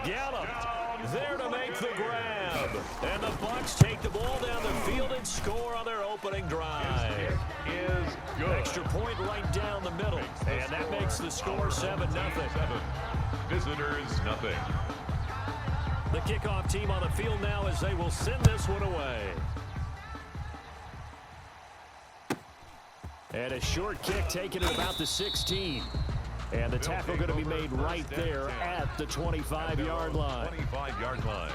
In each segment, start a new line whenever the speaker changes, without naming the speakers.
Gallup there to make the grab. And the Bucs take the ball down the field and score on their opening drive.
Is good.
Extra point right down the middle. And that makes the score 7-0.
Visitors, nothing.
The kickoff team on the field now as they will send this one away. And a short kick taken at about the 16. And the tackle going to be made right there at the 25-yard line.
25-yard line.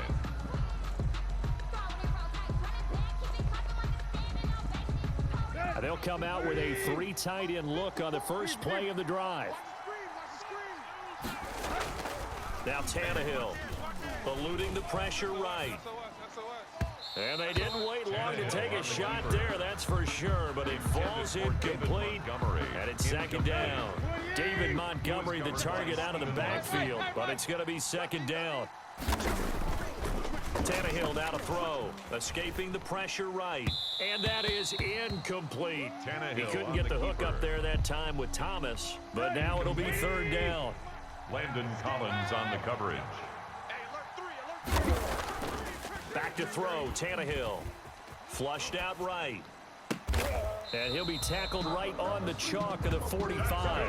They'll come out with a 3 tight end look on the first play of the drive. Now Tannehill eluding the pressure right. And they didn't wait long to take a shot there, that's for sure, but it falls incomplete, and it's second down. David Montgomery, the target out of the backfield, but it's going to be second down. Tannehill now to throw, escaping the pressure right, and that is incomplete. He couldn't get the hook up there that time with Thomas, but now it'll be third down.
Landon Collins on the coverage.
Back to throw, Tannehill. Flushed out right. And he'll be tackled right on the chalk of the 45.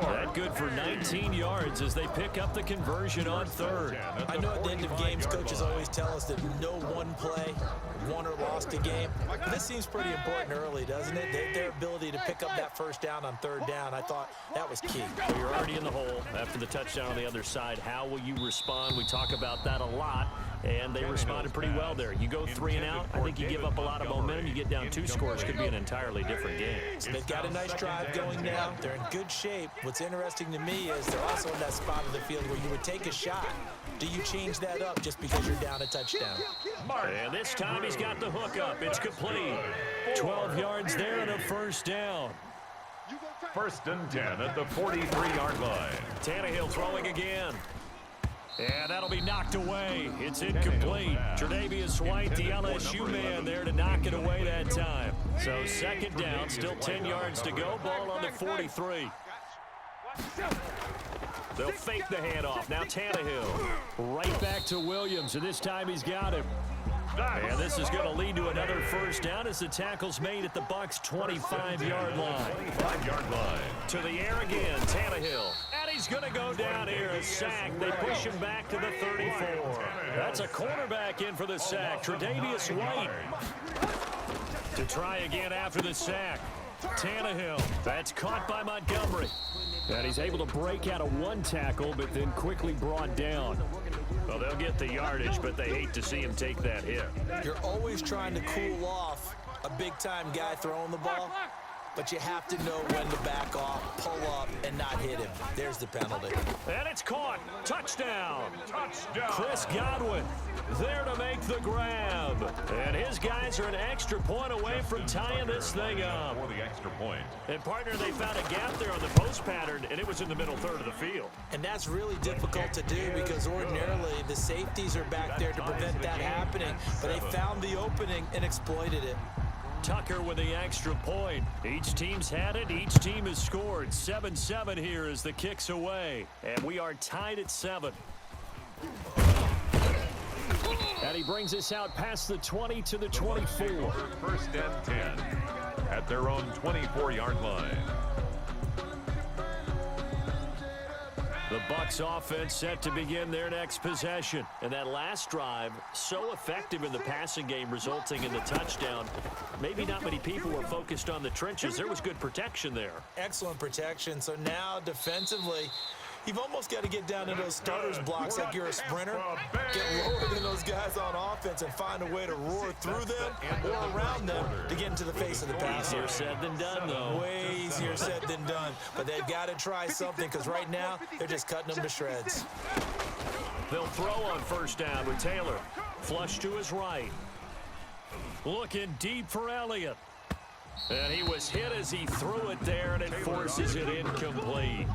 That good for 19 yards as they pick up the conversion on third.
I know at the end of games, coaches always tell us that no one play won or lost a game. But this seems pretty important early, doesn't it? Their ability to pick up that first down on third down, I thought that was key.
Well, you're already in the hole after the touchdown on the other side. How will you respond? We talk about that a lot. And they responded pretty well there. You go 3 and out, I think you give up a lot of momentum. You get down 2 scores, could be an entirely different game.
So they've got a nice drive going now. They're in good shape. What's interesting to me is they're also in that spot of the field where you would take a shot. Do you change that up just because you're down a touchdown?
And this time he's got the hook up. It's complete. 12 yards there and a first down.
First and 10 at the 43-yard line.
Tannehill throwing again. And that'll be knocked away. It's incomplete. Tre'Davious White, the LSU man there to knock it away that time. So second down, still 10 yards to go. Ball on the 43. They'll fake the handoff. Now Tannehill. Right back to Williams, and this time he's got him. And this is going to lead to another first down as the tackle's made at the Bucs' 25-yard line.
25-yard line.
To the air again, Tannehill. And he's going to go down here, a sack. They push him back to the 34. That's a cornerback in for the sack, Tre'Davious White. To try again after the sack, Tannehill. That's caught by Montgomery. And he's able to break out of 1 tackle, but then quickly brought down. Well, they'll get the yardage, but they hate to see him take that hit.
You're always trying to cool off a big-time guy throwing the ball, but you have to know when to back off, pull up, and not hit him. There's the penalty.
And it's caught. Touchdown.
Touchdown.
Chris Godwin there to make the grab. And his guys are an extra point away from tying this thing up.
For the extra point.
And, partner, they found a gap there on the post pattern, and it was in the middle third of the field.
And that's really difficult to do because ordinarily the safeties are back there to prevent that happening, but they found the opening and exploited it.
Tucker with the extra point. Each team's had it. Each team has scored. 7-7 here as the kick's away. And we are tied at 7. And he brings us out past the 20 to the 24.
First and 10 at their own 24-yard line.
The Bucs offense set to begin their next possession. And that last drive, so effective in the passing game, resulting in the touchdown. Maybe not many people were focused on the trenches. There was good protection there.
Excellent protection. So now defensively, you've almost got to get down to those starters blocks like you're a sprinter. Get lower than those guys on offense and find a way to roar through them or around them to get into the face of the passer.
Easier said than done, though.
Way easier said than done. But they've got to try something because right now they're just cutting them to shreds.
They'll throw on first down with Taylor. Flush to his right. Looking deep for Elliott. And he was hit as he threw it there, and it forces it incomplete.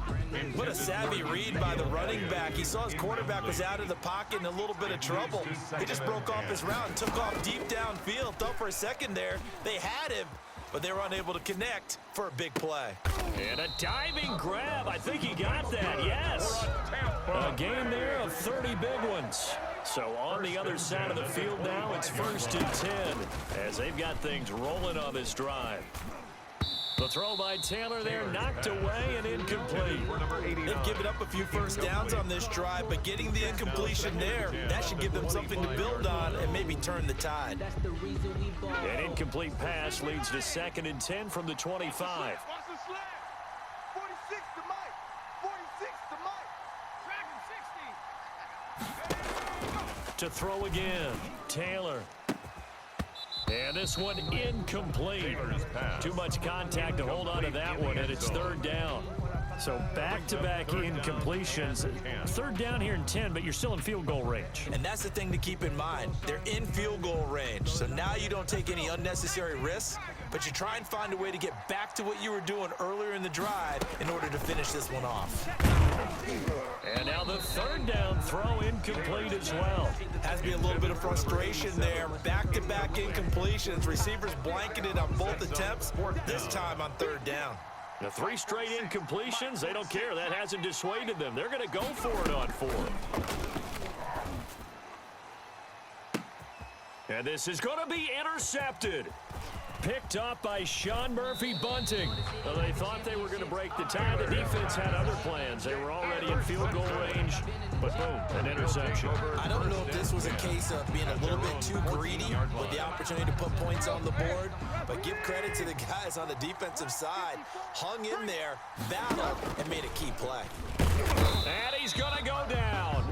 What a savvy read by the running back. He saw his quarterback was out of the pocket in a little bit of trouble. He just broke off his route and took off deep downfield. Thought for a second there they had him, but they were unable to connect for a big play.
And a diving grab. I think he got that, yes. A game there of 30 big ones. So on the other side of the field now, it's 1st and 10 as they've got things rolling on this drive. The throw by Taylor there, knocked away and incomplete.
They've given up a few first downs on this drive, but getting the incompletion there, that should give them something to build on and maybe turn the tide.
An incomplete pass leads to 2nd and 10 from the 25. To throw again, Taylor. And this one incomplete. Too much contact to hold on to that one, and it's 3rd down. So back-to-back incompletions. 3rd down here in 10, but you're still in field goal range.
And that's the thing to keep in mind. They're in field goal range. So now you don't take any unnecessary risks, but you try and find a way to get back to what you were doing earlier in the drive in order to finish this one off.
And now the 3rd down throw incomplete as well.
Has to be a little bit of frustration there. Back-to-back incompletions. Receivers blanketed on both attempts, this time on 3rd down.
The 3 straight incompletions, they don't care. That hasn't dissuaded them. They're going to go for it on 4th. And this is going to be intercepted. Picked up by Sean Murphy-Bunting. Well, they thought they were going to break the tie. The defense had other plans. They were already in field goal range, but boom, an interception.
I don't know if this was a case of being a little bit too greedy with the opportunity to put points on the board, but give credit to the guys on the defensive side. Hung in there, battled, and made a key play.
And he's going to go down.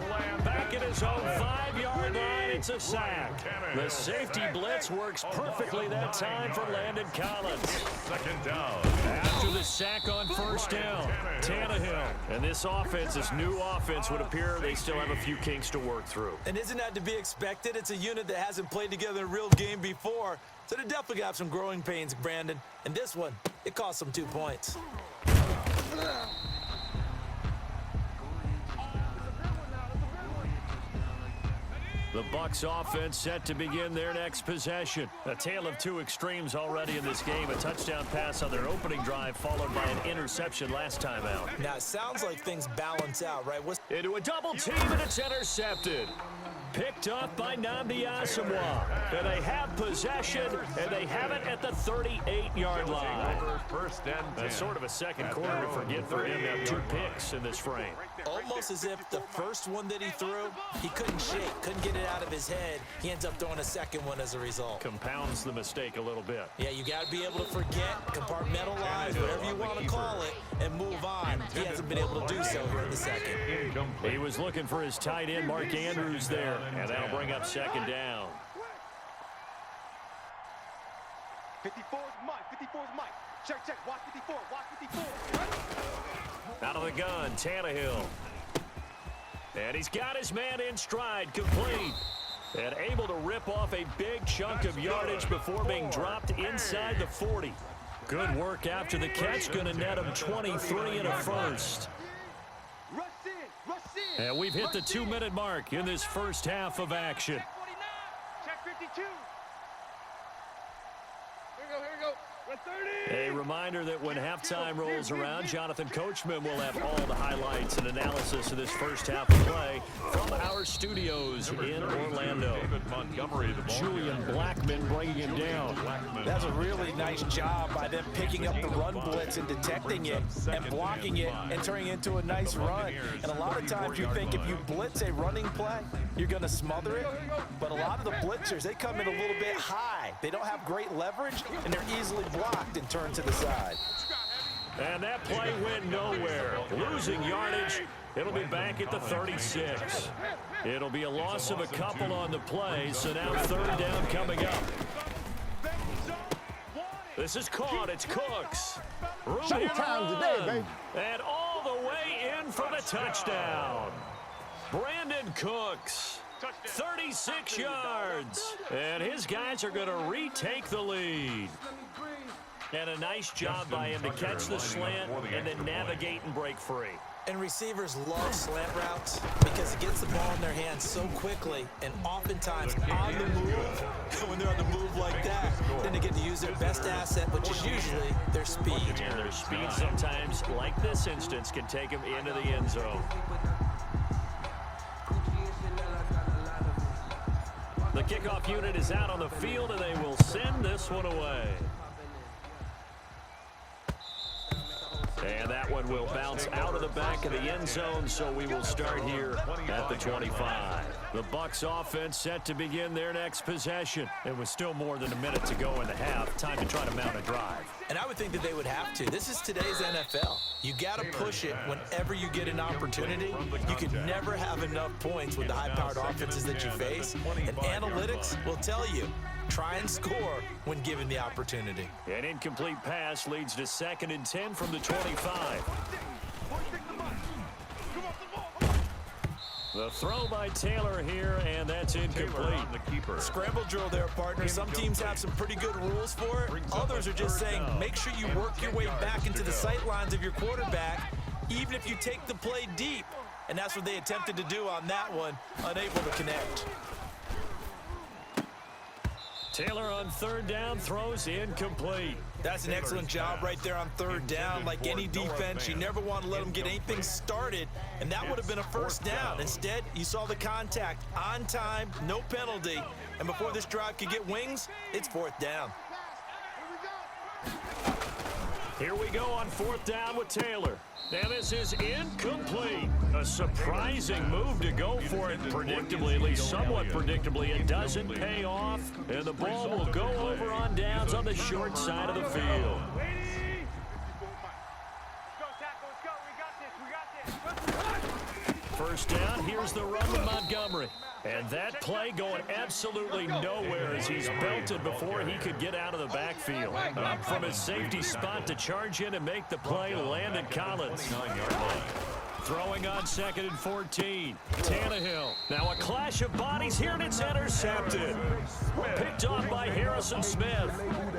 Back at his own 5-yard line, it's a sack. The safety blitz works perfectly that time for Landon Collins.
2nd down.
After the sack on 1st down, Tannehill. And this offense, this new offense, would appear they still have a few kinks to work through.
And isn't that to be expected? It's a unit that hasn't played together in a real game before, so they definitely got some growing pains, Brandon. And this one, it cost them 2 points.
The Bucs offense set to begin their next possession. A tale of 2 extremes already in this game. A touchdown pass on their opening drive, followed by an interception last time out.
Now, it sounds like things balance out, right?
Into a double team, and it's intercepted. Picked up by Nnamdi Asomugha. And they have possession, and they have it at the 38-yard line.
1st and 10.
That's sort of a second quarter to forget for him to have 2 picks in this frame.
Almost as if the first one that he threw, he couldn't shake, couldn't get it out of his head. He ends up throwing a second one as a result.
Compounds the mistake a little bit.
Yeah, you got to be able to forget, compartmentalize, whatever you want to call it, and move on. He hasn't been able to do so here in the second.
He was looking for his tight end, Mark Andrews, there, and that'll bring up 2nd down.
54 is Mike. 54 is Mike. Check. Watch 54. Watch 54.
Out of the gun, Tannehill. And he's got his man in stride, complete. And able to rip off a big chunk of yardage before being dropped inside the 40. Good work after the catch, going to net him 23 and a first. And we've hit the 2-minute mark in this first half of action.
Check 52. Here we go. 30.
A reminder that when halftime rolls around, Jonathan Coachman will have all the highlights and analysis of this first half of play from our studios in Orlando. Julian Blackman bringing him down.
That's a really nice job by them picking up the run blitz and detecting it and blocking it and turning it into a nice run. And a lot of times you think if you blitz a running play, you're going to smother it. But a lot of the blitzers, they come in a little bit high. They don't have great leverage, and they're easily blocked and turned to the side.
And that play went nowhere. Losing yardage. It'll be back at the 36. It'll be a loss of a couple on the play, so now 3rd down coming up. This is caught. It's Cooks.
Showtime today, baby.
And all the way in for the touchdown. Brandon Cooks, 36 yards. And his guys are going to retake the lead. And a nice job by him to catch the slant and then navigate and break free.
And receivers love slant routes because it gets the ball in their hands so quickly and oftentimes on the move. When they're on the move like that, then they get to use their best asset, which is usually their speed.
And their speed sometimes, like this instance, can take them into the end zone. The kickoff unit is out on the field, and they will send this one away. And that one will bounce out of the back of the end zone, so we will start here at the 25. The Bucs offense set to begin their next possession. It was still more than a minute to go in the half. Time to try to mount a drive.
And I would think that they would have to. This is today's NFL. You got to push it whenever you get an opportunity. You can never have enough points with the high-powered offenses that you face. And analytics will tell you, try and score when given the opportunity.
An incomplete pass leads to 2nd and 10 from the 25. The throw by Taylor here, and that's incomplete.
Scramble drill there, partner. Some teams have some pretty good rules for it. Others are just saying, make sure you work your way back into the sight lines of your quarterback, even if you take the play deep. And that's what they attempted to do on that one, unable to connect.
Taylor on 3rd down throws incomplete.
That's an excellent job right there on 3rd down. Like any defense, you never want to let them get anything started, and that would have been a 1st down. Instead, you saw the contact on time, no penalty, and before this drive could get wings, it's 4th down.
Here we go on 4th down with Taylor. Now this is incomplete. A surprising move to go for it predictably, at least somewhat predictably. It doesn't pay off, and the ball will go over on downs on the short side of the field. First down, here's the run with Montgomery. And that play going absolutely nowhere as he's belted before he could get out of the backfield. Up from his safety spot to charge in and make the play, Landon Collins. Throwing on 2nd and 14. Tannehill. Now a clash of bodies here, and it's intercepted. Picked off by Harrison Smith.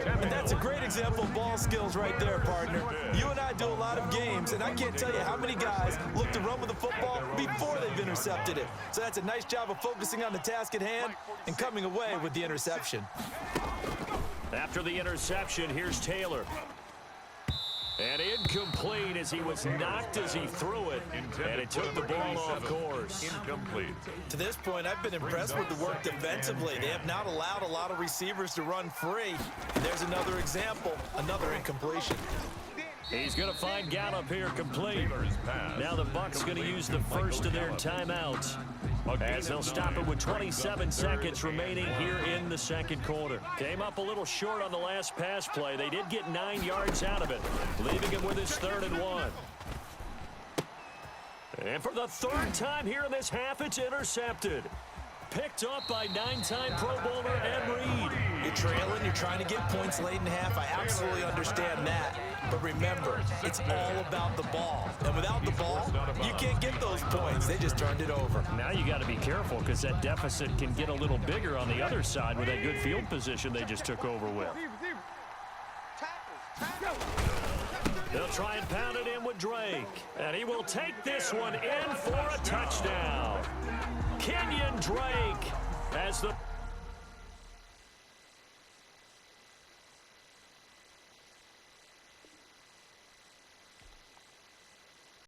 And that's a great example of ball skills right there, partner. You and I do a lot of games, and I can't tell you how many guys look to run with the football before they've intercepted it. So that's a nice job of focusing on the task at hand and coming away with the interception.
After the interception, here's Taylor. And incomplete as he was knocked as he threw it, and it took the ball off course.
Incomplete.
To this point, I've been impressed with the work defensively. They have not allowed a lot of receivers to run free. And there's another example, another incompletion.
He's going to find Gallup here complete. Now the Bucs going to use the first of their timeouts, as they'll stop it with 27 seconds remaining here in the 2nd quarter. Came up a little short on the last pass play. They did get 9 yards out of it, leaving him with his 3rd and 1. And for the 3rd time here in this half, it's intercepted. Picked up by 9-time Pro Bowler Ed Reed.
You're trailing, you're trying to get points late in the half. I absolutely understand that. But remember, it's all about the ball. And without the ball, you can't get those points. They just turned it over.
Now you got to be careful because that deficit can get a little bigger on the other side with that good field position they just took over with. They'll try and pound it in with Drake. And he will take this one in for a touchdown. Kenyon Drake as the